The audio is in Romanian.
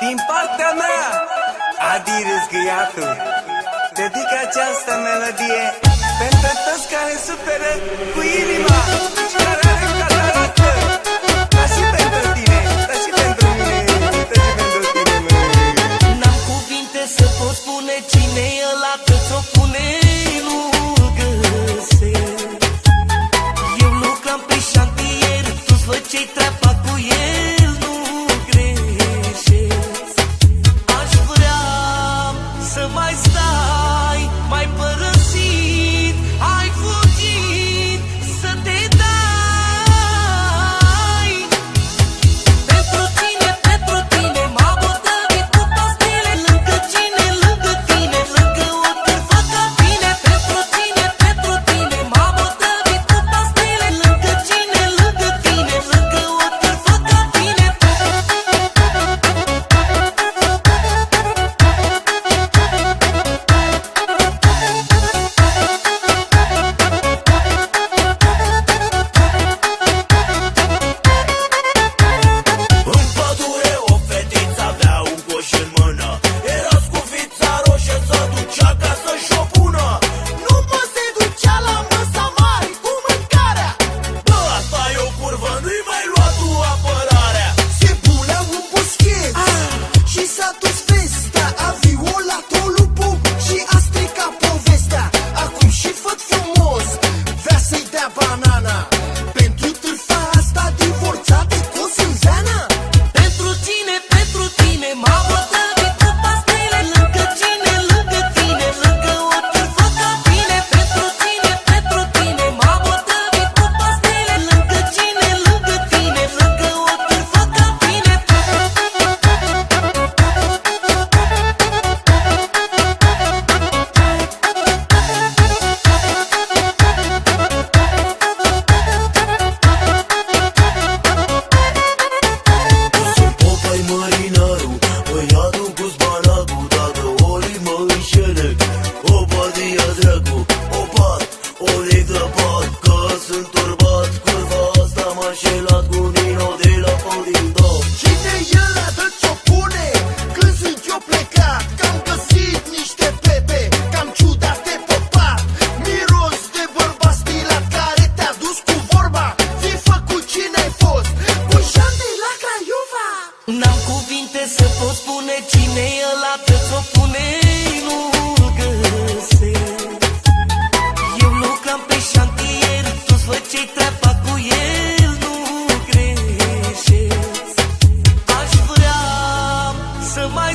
Din partea mea, Adi Râzgâiatul, dedic această melodie pentru toți care suferă cu inima și care are cataractă. Dar și pentru tine, dar și pentru mine, dar și pentru tine, măi. N-am cuvinte să pot spune cine e ăla că ți-o pune, nu-l găsesc. Eu lucram pe șantier, tu-ți făceai treaba cu el, nu greșesc. Aș vrea să mai stai, mai părăsit, ai fugit să te dai. Pentru tine, m-a botărit cu pastile. Lângă cine, lângă tine, lângă o târfă ca tine. Pentru tine, m-a botărit cu pastile. Lângă cine, lângă tine, lângă o târfă ca tine. În pădure o fetiță avea un coș în mână. Era scufița roșie, să ducea ca să-și o pună. Nu se ducea la masa mare cu mâncarea. Bă, asta e o curvă, nu-i mai lua tu apărarea. Se punea un boschet și s-a dus vestea. Avionul la tolupu și a stricat povestea. Acum și făt frumos vrea să-i dea banana. Pentru târfa asta divorțată cu Sânzeana. Pentru tine, m-a botărit cu pastile. Lângă cine, lângă tine, lângă o târfă ca tine. Pentru tine, m-a botărit cu pastile. Lângă cine, lângă tine, lângă o târfă ca tine. Sunt Popeye marinarul, băiatul cu spanacul. Dacă ori mă înșele, o badia dracu. O bat, o leg la pat, că sunt turbat. Curva asta m-a înșelat cu Nino de la Podindop. Cine e ăla de ți-o pune? Când sunt eu plecat, că-am găsit niște bebe cam ciudate pe pat. Miros de bărbat stilat care te-a dus cu vorba. Zi făcut cine ai fost, cu șante la Craiova. N-am cuvinte să pot spune cine e ăla că ți-o pune, nu-l găsesc. Eu lucram pe șantier, tu-ți făceai treaba cu el, nu greșesc. Aș vrea să mai